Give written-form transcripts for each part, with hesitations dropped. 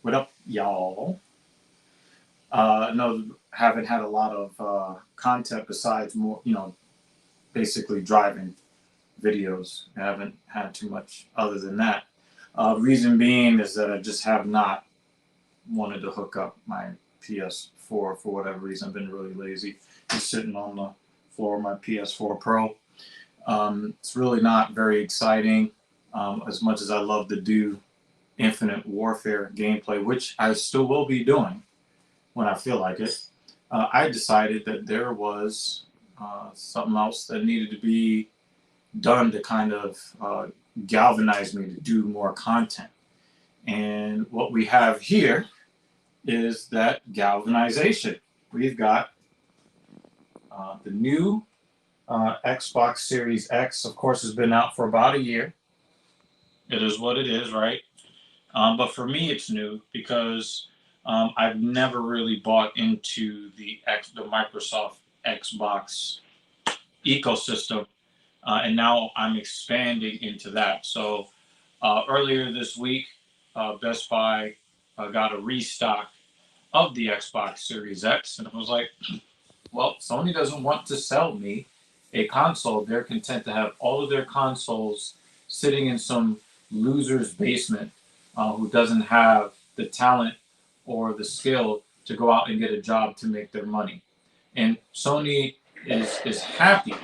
What up, y'all? No, haven't had a lot of content besides more, basically driving videos. I haven't had too much other than that. Reason being is that I just have not wanted to hook up my PS4 for whatever reason. I've been really lazy. Just sitting on the floor of my PS4 Pro. It's really not very exciting. As much as I love to do Infinite Warfare gameplay, which I still will be doing when I feel like it, I decided that there was something else that needed to be done to kind of galvanize me to do more content. And what we have here is that galvanization. We've got the new Xbox Series X, of course, has been out for about a year. It is what it is, right? But for me, it's new because I've never really bought into the Microsoft Xbox ecosystem, and now I'm expanding into that. So earlier this week, Best Buy got a restock of the Xbox Series X, and I was like, well, Sony doesn't want to sell me a console. They're content to have all of their consoles sitting in some loser's basement who doesn't have the talent or the skill to go out and get a job to make their money. And Sony is happy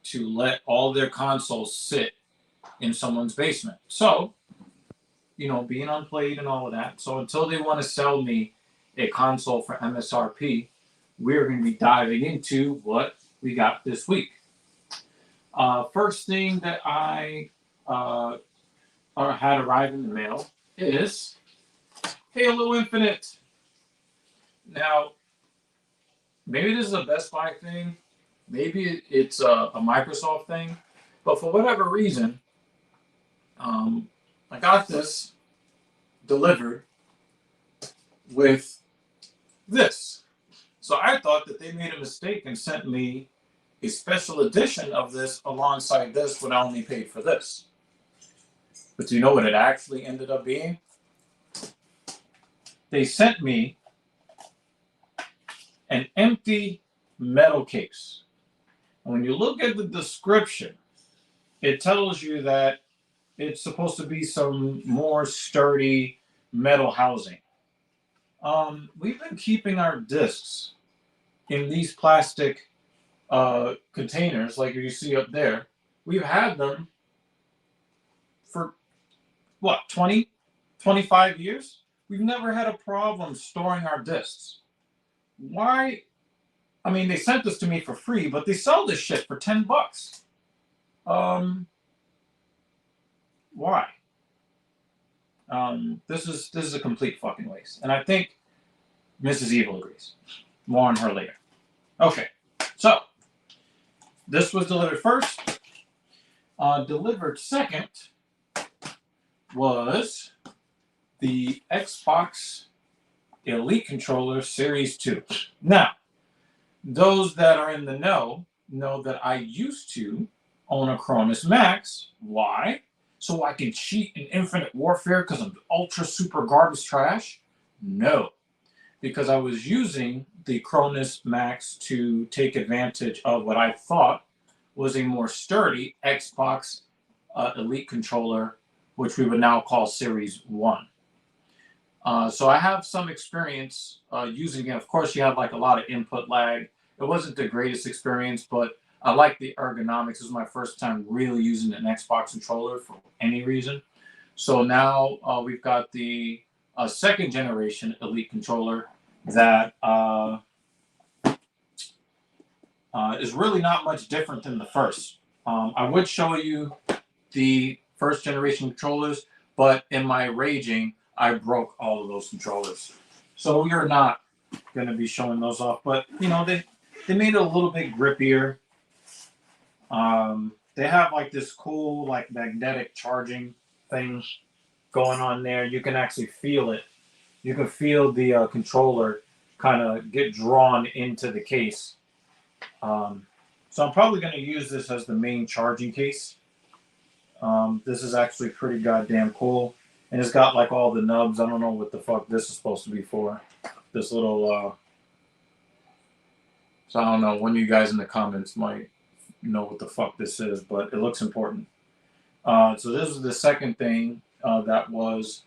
to let all their consoles sit in someone's basement. So, being unplayed and all of that. So until they want to sell me a console for MSRP, we're going to be diving into what we got this week. First thing that I had arrived in the mail is Halo Infinite. Now, maybe this is a Best Buy thing. Maybe it's a Microsoft thing. But for whatever reason, I got this delivered with this. So I thought that they made a mistake and sent me a special edition of this alongside this when I only paid for this. But do you know what it actually ended up being? They sent me an empty metal case. And when you look at the description, it tells you that it's supposed to be some more sturdy metal housing. We've been keeping our discs in these plastic containers, like you see up there. We've had them for, 20, 25 years? We've never had a problem storing our discs. Why? I mean, they sent this to me for free, but they sell this shit for $10. Why? This is a complete fucking waste. And I think Mrs. Evil agrees. More on her later. Okay, so this was delivered first. Delivered second was the Xbox Elite Controller Series 2. Now, those that are in the know that I used to own a Cronus Max. Why? So I can cheat in Infinite Warfare because I'm ultra super garbage trash? No. Because I was using the Cronus Max to take advantage of what I thought was a more sturdy Xbox Elite controller, which we would now call Series 1. So I have some experience using it. Of course, you have like a lot of input lag. It wasn't the greatest experience, but I like the ergonomics. This was my first time really using an Xbox controller for any reason. So now we've got the second generation Elite controller that is really not much different than the first. I would show you the first generation controllers, but in my raging, I broke all of those controllers. So we are not going to be showing those off, but they made it a little bit grippier. They have like this cool like magnetic charging thing going on there. You can actually feel it. You can feel the controller kind of get drawn into the case. So I'm probably going to use this as the main charging case. This is actually pretty goddamn cool. And it's got like all the nubs. I don't know what the fuck this is supposed to be for. This little, so I don't know. One of you guys in the comments might know what the fuck this is, but it looks important. So this is the second thing that was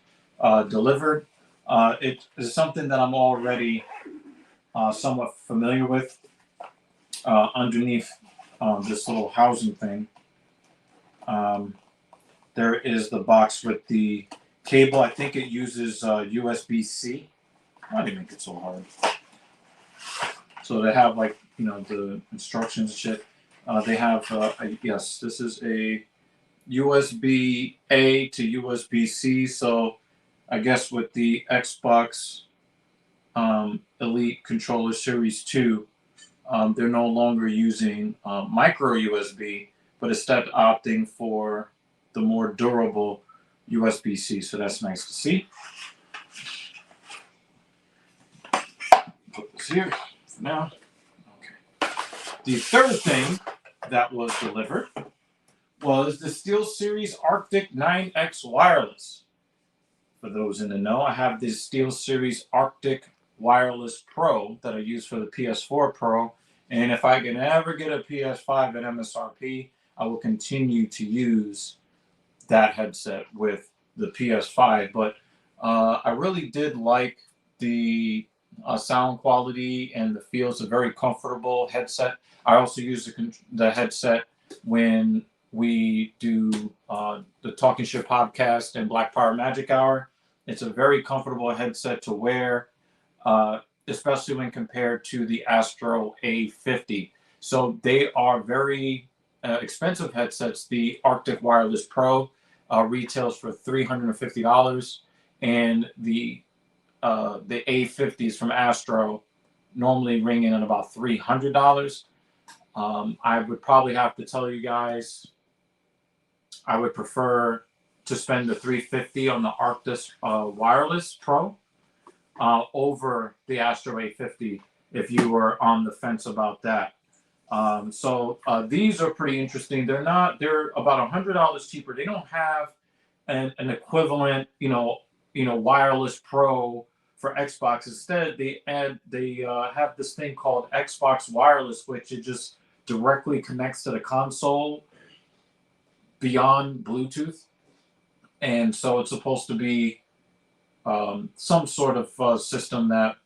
delivered. It is something that I'm already somewhat familiar with. Underneath this little housing thing, there is the box with the cable. I think it uses USB-C. Why do you make it so hard? So they have like, you know, the instructions and shit. They have, yes, this is a USB-A to USB-C. So I guess with the Xbox Elite Controller Series 2, they're no longer using micro USB, but instead opting for the more durable USB-C. So that's nice to see. Put this here for now. Okay. The third thing that was delivered was the SteelSeries Arctic 9X wireless. For those in the know, I have this SteelSeries Arctic Wireless Pro that I use for the PS4 Pro, and if I can ever get a PS5 at MSRP, I will continue to use that headset with the PS5. But I really did like the sound quality and the feel. It's a very comfortable headset. I also use the headset when we do the Talking Shit podcast and Black Power Magic Hour. It's a very comfortable headset to wear, especially when compared to the Astro A50. So they are very expensive headsets. The Arctic Wireless Pro retails for $350, and the A50s from Astro normally ring in at about $300. I would probably have to tell you guys, I would prefer to spend the $350 on the Arctis Wireless Pro over the Astro A50 if you were on the fence about that. So these are pretty interesting. They're about $100 cheaper. They don't have an equivalent, wireless Pro for Xbox. Instead, they have this thing called Xbox Wireless, which it just directly connects to the console beyond Bluetooth. And so it's supposed to be some sort of system that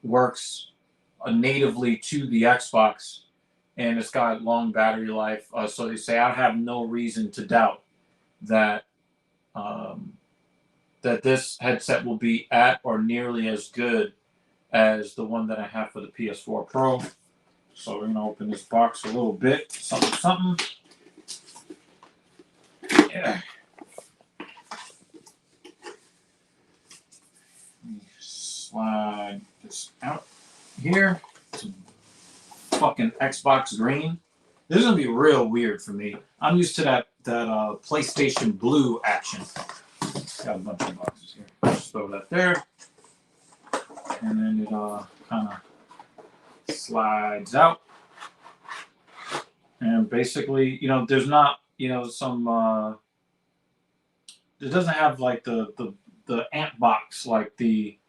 works natively to the Xbox, and it's got long battery life. So they say I have no reason to doubt that that this headset will be at or nearly as good as the one that I have for the PS4 Pro. So we're gonna open this box a little bit. Something. Yeah. Slide this out here. Some fucking Xbox green. This is gonna be real weird for me. I'm used to that PlayStation Blue action. Got a bunch of boxes here. Just throw that there, and then it kind of slides out. And basically, there's not, some. It doesn't have like the amp box like the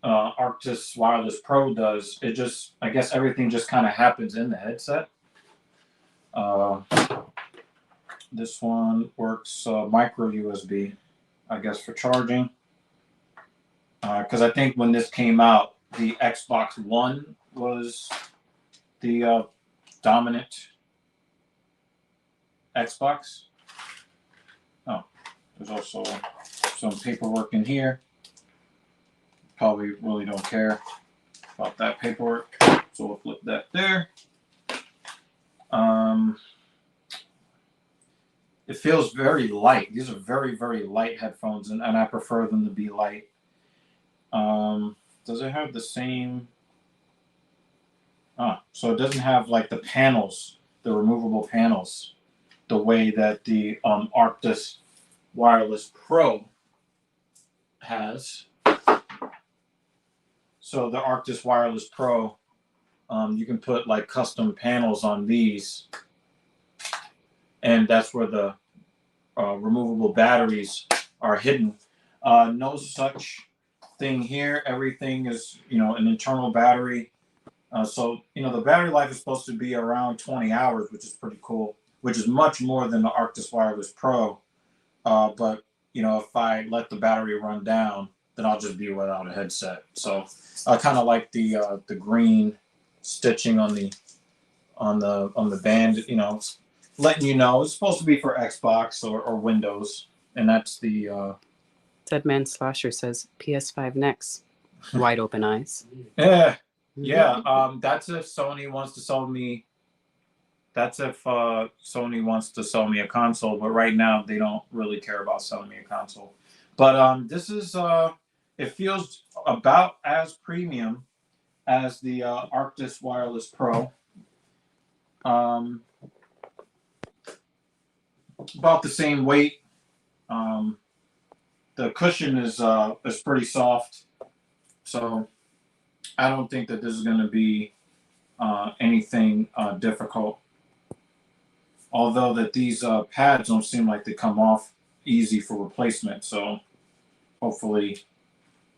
Arctis Wireless Pro does. It just, I guess everything just kind of happens in the headset. This one works micro USB, I guess, for charging. Because I think when this came out, the Xbox One was the dominant Xbox. Oh, there's also some paperwork in here. Probably really don't care about that paperwork, so we'll flip that there. It feels very light. These are very, very light headphones, and I prefer them to be light. Does it have the same? So it doesn't have like the panels, the removable panels, the way that the Arctis Wireless Pro has. So the Arctis Wireless Pro, you can put like custom panels on these, and that's where the removable batteries are hidden. No such thing here. Everything is, an internal battery. So, the battery life is supposed to be around 20 hours, which is pretty cool, which is much more than the Arctis Wireless Pro. But, if I let the battery run down, then I'll just be without a headset. So I kind of like the green stitching on the band, letting you know it's supposed to be for Xbox or Windows. And that's the Deadman Slasher says PS5 next. Wide open eyes. Yeah. That's if Sony wants to sell me. That's if Sony wants to sell me a console. But right now, they don't really care about selling me a console. But this is. It feels about as premium as the Arctis Wireless Pro. About the same weight. The cushion is pretty soft, so I don't think that this is going to be anything difficult. Although that these pads don't seem like they come off easy for replacement, so hopefully.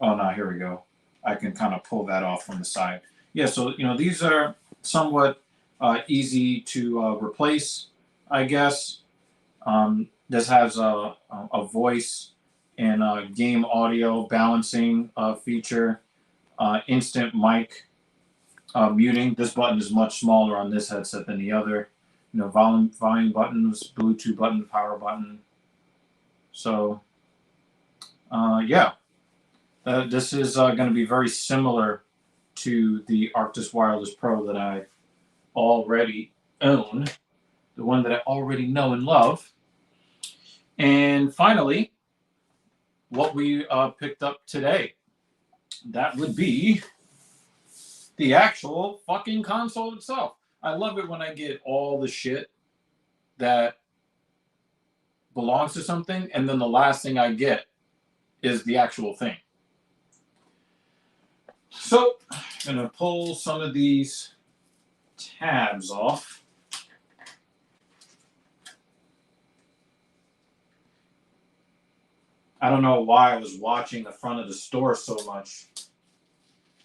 Oh no, here we go. I can kind of pull that off from the side. Yeah, so these are somewhat easy to replace, I guess. This has a voice and game audio balancing feature, instant mic muting. This button is much smaller on this headset than the other. Volume buttons, Bluetooth button, power button. So, this is going to be very similar to the Arctis Wireless Pro that I already own, the one that I already know and love. And finally, what we picked up today, that would be the actual fucking console itself. I love it when I get all the shit that belongs to something, and then the last thing I get is the actual thing. So I'm going to pull some of these tabs off. I don't know why I was watching the front of the store so much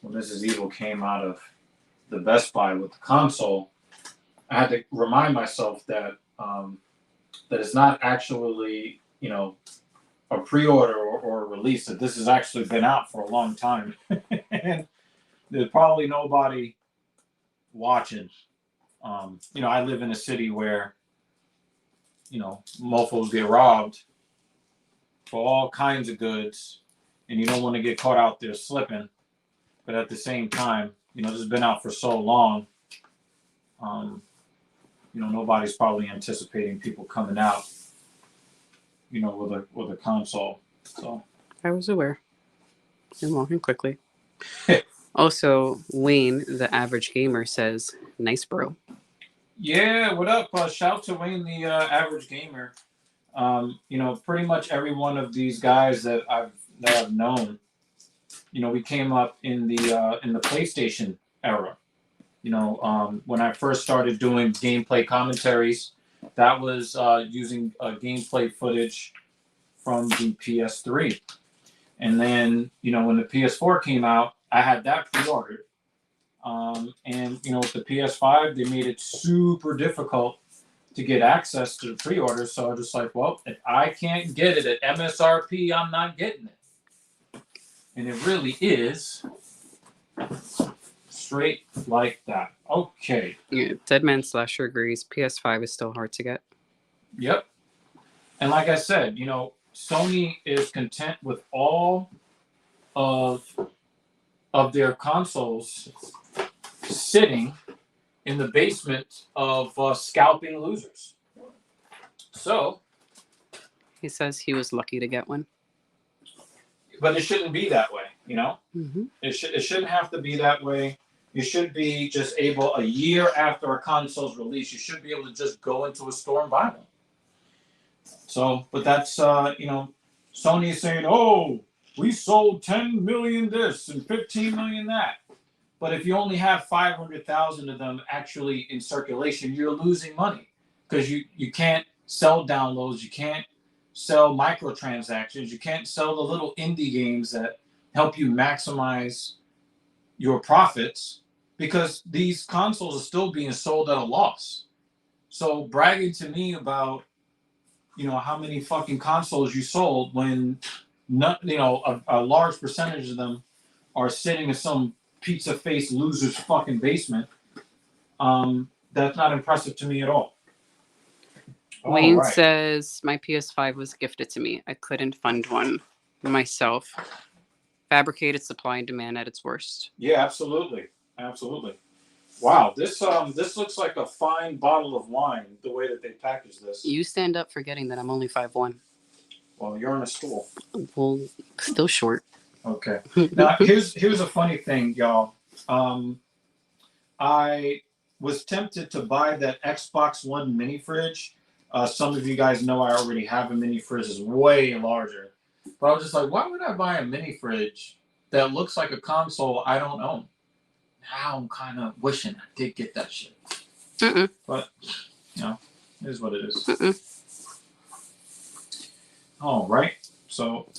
when Mrs. Evil came out of the Best Buy with the console. I had to remind myself that that it's not actually, a pre-order or a release, that this has actually been out for a long time. And there's probably nobody watching. I live in a city where, mofos get robbed for all kinds of goods, and you don't want to get caught out there slipping. But at the same time, this has been out for so long. Nobody's probably anticipating people coming out, with a console. So I was aware. I'm walking quickly. Also, Wayne, the average gamer, says, "Nice, bro." Yeah, what up? Shout to Wayne, the average gamer. Pretty much every one of these guys that I've known, we came up in the PlayStation era. When I first started doing gameplay commentaries, that was using gameplay footage from the PS3. And then, when the PS4 came out, I had that pre-ordered. And, with the PS5, they made it super difficult to get access to the pre-order. So I was just like, well, if I can't get it at MSRP, I'm not getting it. And it really is straight like that. Okay. Yeah, Deadman Slasher agrees. PS5 is still hard to get. Yep. And like I said, Sony is content with all of their consoles sitting in the basement of scalping losers. So he says he was lucky to get one. But it shouldn't be that way, Mm-hmm. It shouldn't have to be that way. You should be just able, a year after a console's release, you should be able to just go into a store and buy them. So, but that's, Sony is saying, oh, we sold 10 million this and 15 million that. But if you only have 500,000 of them actually in circulation, you're losing money because you can't sell downloads, you can't sell microtransactions. You can't sell the little indie games that help you maximize your profits, because these consoles are still being sold at a loss. So bragging to me about, how many fucking consoles you sold when not, a large percentage of them are sitting in some pizza face loser's fucking basement. That's not impressive to me at all. Wayne says my PS5 was gifted to me. I couldn't fund one myself. Fabricated supply and demand at its worst. Yeah, absolutely. Wow, this looks like a fine bottle of wine, the way that they package this. You stand up forgetting that I'm only 5'1". Well, you're on a stool. Well, still short. Okay. Now here's a funny thing, y'all. I was tempted to buy that Xbox One mini fridge. Some of you guys know I already have a mini fridge. It's way larger. But I was just like, why would I buy a mini fridge that looks like a console I don't own? Now I'm kind of wishing I did get that shit. But, it is what it is. All right. So,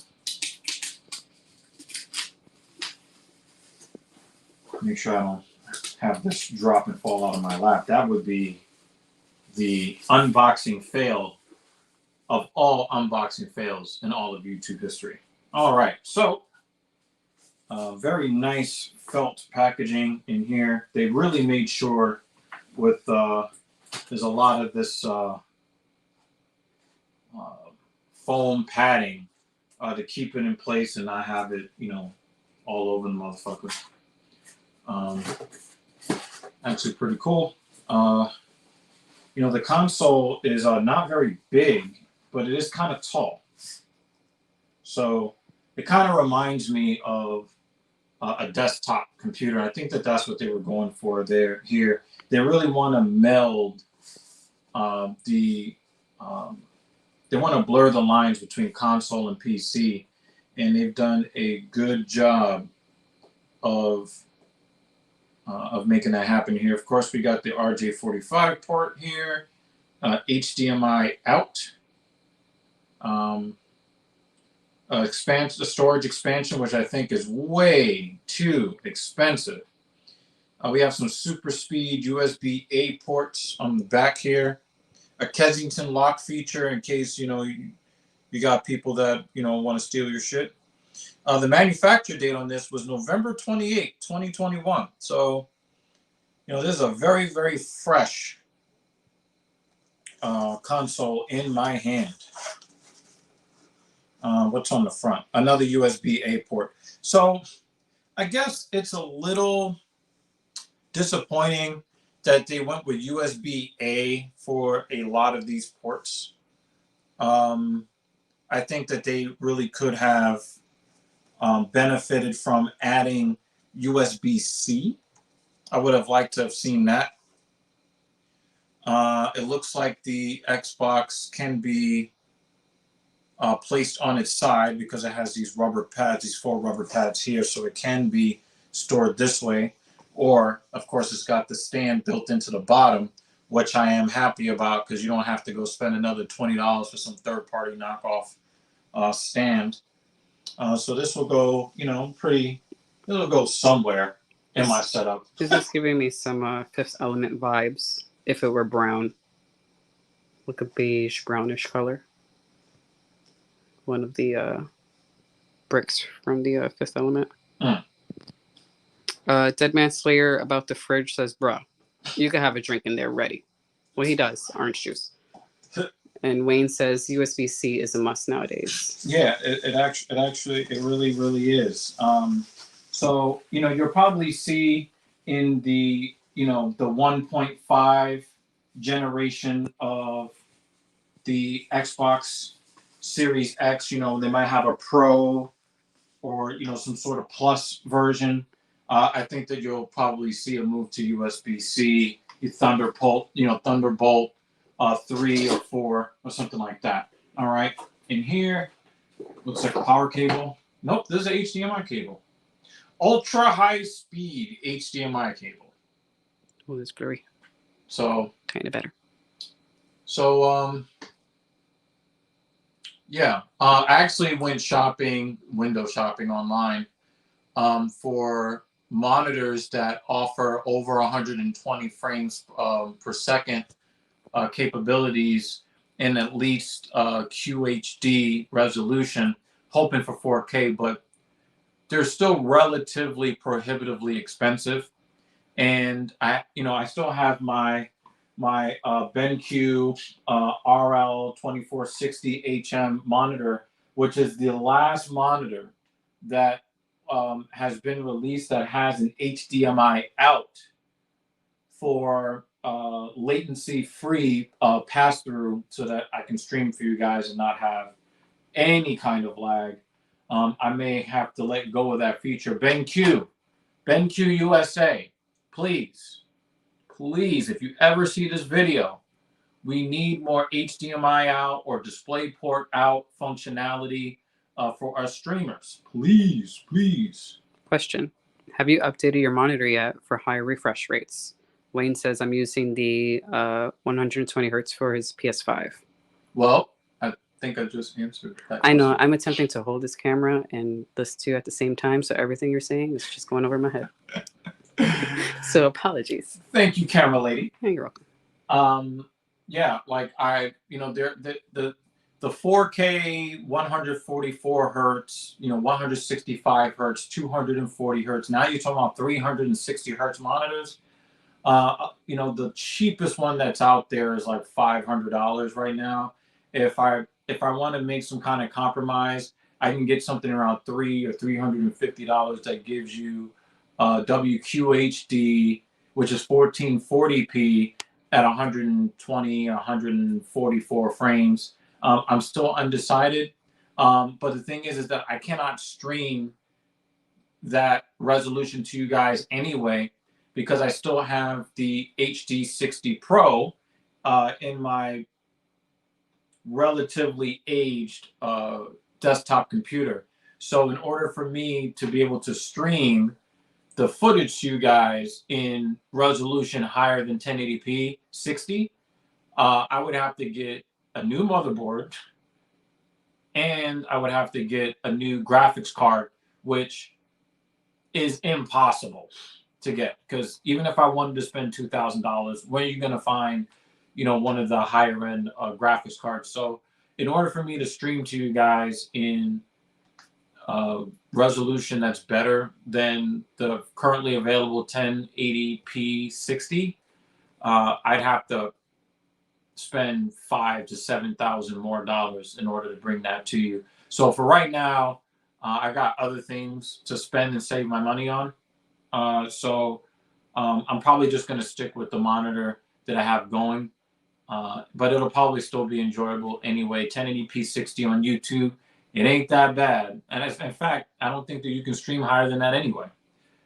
make sure I don't have this drop and fall out of my lap. That would be the unboxing fail of all unboxing fails in all of YouTube history. All right. So, very nice felt packaging in here. They really made sure with there's a lot of this foam padding to keep it in place and not have it, all over the motherfucker. Actually pretty cool. The console is not very big, but it is kind of tall. So it kind of reminds me of a desktop computer. I think that's what they were going for there. Here, they really want to meld they want to blur the lines between console and PC, and they've done a good job of making that happen here. Of course, we got the RJ45 port here, HDMI out, the storage expansion, which I think is way too expensive. We have some super speed USB-A ports on the back here, a Kensington lock feature in case you got people that want to steal your shit. The manufacture date on this was November 28, 2021. So, this is a very, very fresh console in my hand. What's on the front? Another USB-A port. So, I guess it's a little disappointing that they went with USB-A for a lot of these ports. I think that they really could have benefited from adding USB-C. I would have liked to have seen that. It looks like the Xbox can be placed on its side because it has these rubber pads, these 4 rubber pads here, so it can be stored this way. Or, of course, it's got the stand built into the bottom, which I am happy about because you don't have to go spend another $20 for some third-party knockoff stand. So this will go, it'll go somewhere in my setup. This is giving me some Fifth Element vibes. If it were brown, like a beige brownish color. One of the bricks from the Fifth Element. Dead Man Slayer about the fridge says, "Bruh, you can have a drink in there ready." Well, he does, orange juice. And Wayne says USB-C is a must nowadays. Yeah, it really, really is. So, you'll probably see in the, the 1.5 generation of the Xbox Series X, they might have a Pro or, some sort of Plus version. I think that you'll probably see a move to USB-C, Thunderbolt 3 or 4 or something like that. All right. In here, looks like a power cable. Nope, this is an HDMI cable. Ultra high speed HDMI cable. Oh, it's blurry. So kind of better. So Yeah. I actually went shopping, window shopping online, for monitors that offer over 120 frames per second capabilities in at least QHD resolution, hoping for 4K, but they're still relatively prohibitively expensive. And I still have my BenQ RL 2460 HM monitor, which is the last monitor that has been released that has an HDMI out for latency free pass through so that I can stream for you guys and not have any kind of lag. I may have to let go of that feature. BenQ USA, please, please, if you ever see this video, we need more HDMI out or DisplayPort out functionality for our streamers. Please, please. Question: have you updated your monitor yet for higher refresh rates? Wayne says I'm using the 120 hertz for his PS5. Well, I think I just answered that. I know I'm attempting to hold this camera and listen to you at the same time, so everything you're saying is just going over my head. So apologies. Thank you, camera lady. Yeah, you're welcome. Yeah, like the 4K 144 hertz, 165 hertz, 240 hertz. Now you're talking about 360 hertz monitors. The cheapest one that's out there is like $500 right now. If I want to make some kind of compromise, I can get something around $350 that gives you WQHD, which is 1440p at 120, 144 frames. I'm still undecided, but the thing is that I cannot stream that resolution to you guys anyway, because I still have the HD 60 Pro in my relatively aged desktop computer. So in order for me to be able to stream the footage to you guys in resolution higher than 1080p 60, I would have to get a new motherboard and I would have to get a new graphics card, which is impossible to get, because even if I wanted to spend $2,000, where are you going to find, one of the higher end graphics cards? So in order for me to stream to you guys in resolution that's better than the currently available 1080p 60, I'd have to spend $5,000 to $7,000 more dollars in order to bring that to you. So for right now, I got other things to spend and save my money on. So I'm probably just going to stick with the monitor that I have going, but it'll probably still be enjoyable anyway. 1080p 60 on YouTube, it ain't that bad. And in fact, I don't think that you can stream higher than that anyway.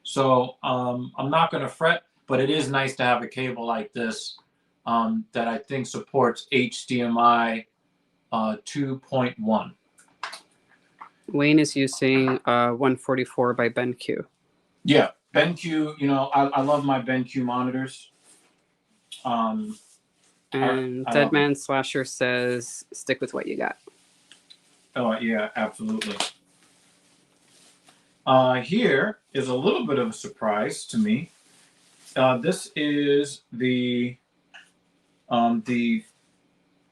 So I'm not going to fret, but it is nice to have a cable like this that I think supports HDMI 2.1. Wayne is using 144 by BenQ. Yeah, BenQ, I love my BenQ monitors. And Deadman Slasher says, stick with what you got. Oh, yeah, absolutely. Here is a little bit of a surprise to me. This is the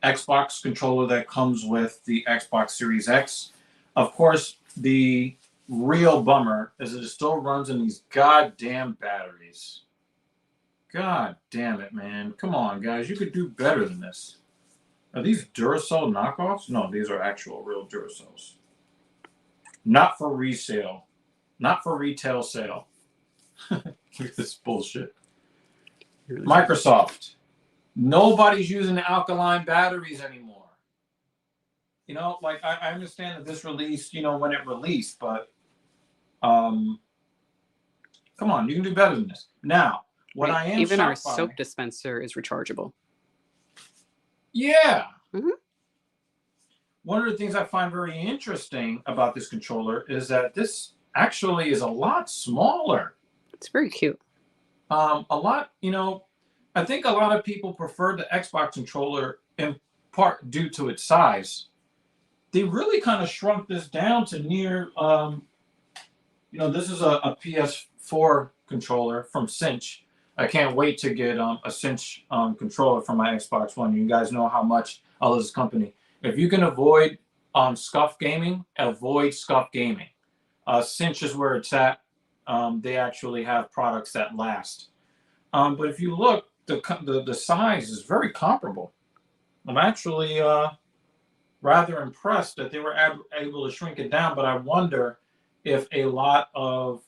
Xbox controller that comes with the Xbox Series X. Of course, the real bummer is that it still runs in these goddamn batteries. God damn it, man. Come on, guys. You could do better than this. Are these Duracell knockoffs? No, these are actual real Duracells. Not for resale. Not for retail sale. Look at this bullshit. Microsoft. Nobody's using the alkaline batteries anymore. I understand that this released, when it released, but come on, you can do better than this. Now, what I am even our soap dispenser is rechargeable. Yeah. Mm-hmm. One of the things I find very interesting about this controller is that this actually is a lot smaller. It's very cute. A lot, I think a lot of people prefer the Xbox controller in part due to its size. they really kind of shrunk this down to near, this is a PS4 controller from Cinch. I can't wait to get a Cinch controller for my Xbox One. You guys know how much I love this company. If you can avoid scuff gaming, avoid scuff gaming. Cinch is where it's at. They actually have products that last. But if you look, the size is very comparable. I'm actually rather impressed that they were able to shrink it down, but I wonder if a lot of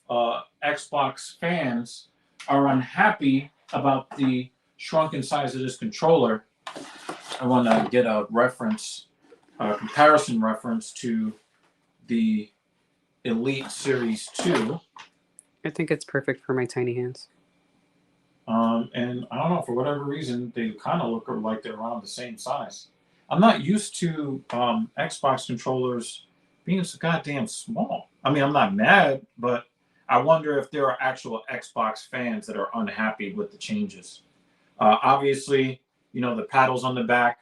Xbox fans are unhappy about the shrunken size of this controller. I want to get a reference, a comparison reference to the Elite Series 2. I think it's perfect for my tiny hands. And I don't know, for whatever reason, they kind of look like they're around the same size. I'm not used to Xbox controllers being so goddamn small. I mean, I'm not mad, but I wonder if there are actual Xbox fans that are unhappy with the changes. Obviously, the paddles on the back,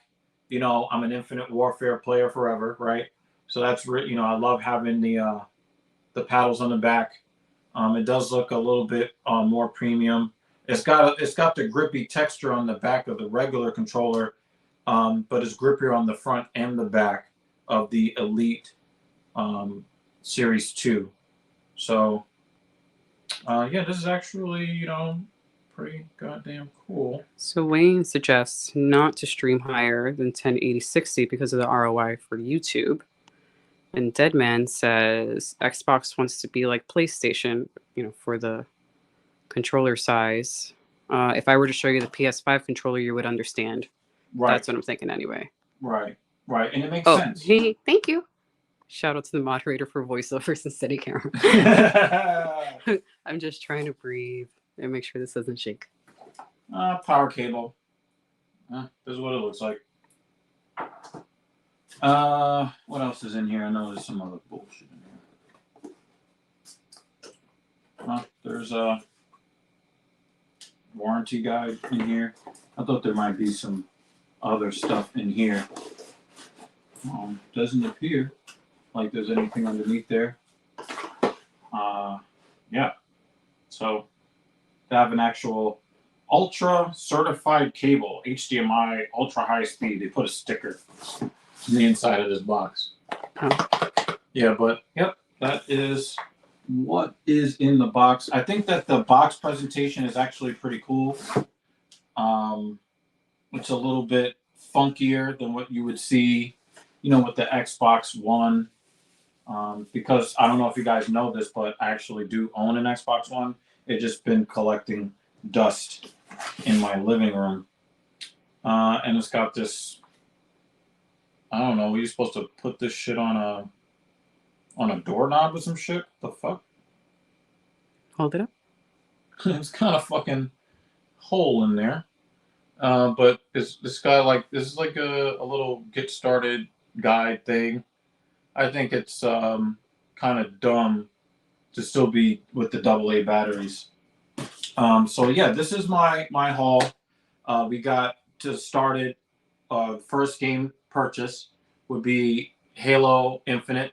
I'm an Infinite Warfare player forever, right? So that's, I love having the paddles on the back. It does look a little bit more premium. It's got the grippy texture on the back of the regular controller, but it's grippier on the front and the back of the Elite Series 2. So, this is actually, pretty goddamn cool. So Wayne suggests not to stream higher than 1080-60 because of the ROI for YouTube. And Deadman says Xbox wants to be like PlayStation, for the controller size. If I were to show you the PS5 controller, you would understand. Right. That's what I'm thinking anyway. Right. And it makes sense. Hey, thank you. Shout out to the moderator for voiceovers and steady camera. I'm just trying to breathe and make sure this doesn't shake. Power cable. This is what it looks like. What else is in here? I know there's some other bullshit in here. There's a warranty guide in here. I thought there might be some other stuff in here. Doesn't appear like there's anything underneath there. So they have an actual ultra certified cable, HDMI, ultra high speed. They put a sticker on the inside of this box. Yeah, but yep, that is what is in the box. I think that the box presentation is actually pretty cool. It's a little bit funkier than what you would see, with the Xbox One. Because I don't know if you guys know this, but I actually do own an Xbox One. It's just been collecting dust in my living room. And it's got this, I don't know, you're supposed to put this shit on a doorknob or some shit? The fuck? Hold it up. It's kind of fucking hole in there. But this guy, this is like a little get started guide thing. I think it's kind of dumb to still be with the AA batteries. So yeah, this is my haul. We got to start it. First game purchase would be Halo Infinite.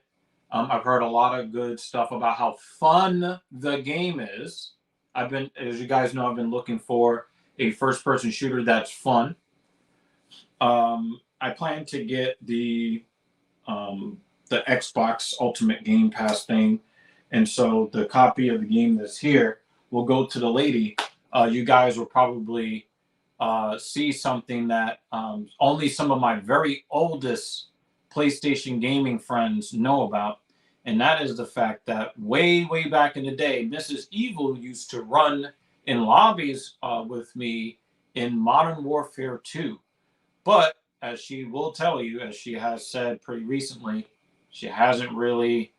I've heard a lot of good stuff about how fun the game is. As you guys know, I've been looking for a first-person shooter that's fun. I plan to get the Xbox Ultimate Game Pass thing, and so the copy of the game that's here will go to the lady. You guys will probably see something that only some of my very oldest PlayStation gaming friends know about, and that is the fact that way back in the day, Mrs. Evil used to run in lobbies with me in Modern Warfare 2. But as she will tell you, as she has said pretty recently, she hasn't really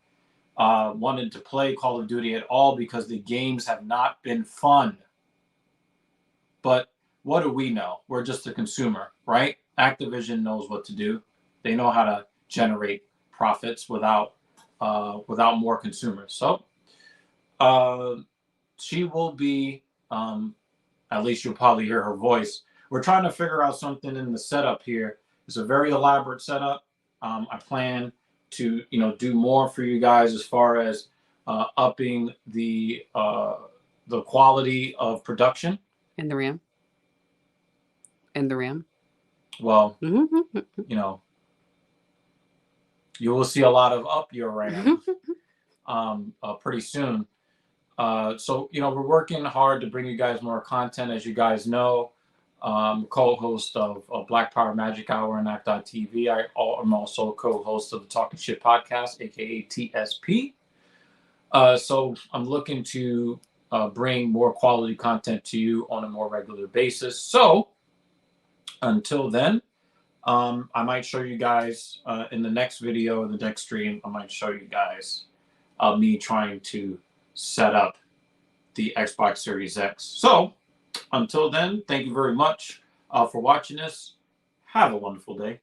wanted to play Call of Duty at all because the games have not been fun. But what do we know? We're just a consumer, right? Activision knows what to do. They know how to generate profits without more consumers. So she will be, at least you'll probably hear her voice. We're trying to figure out something in the setup here. It's a very elaborate setup. I plan to do more for you guys as far as upping the quality of production. And the RAM. And the RAM. Well, Mm-hmm. you will see a lot of up your RAM pretty soon. So we're working hard to bring you guys more content. As you guys know, co-host of Black Power Magic Hour and Act.tv. I'm also co-host of the Talking Shit podcast, aka TSP. So I'm looking to bring more quality content to you on a more regular basis. So until then, I might show you guys in the next video, the next stream, I might show you guys me trying to set up the Xbox Series X. So until then, thank you very much for watching this. Have a wonderful day.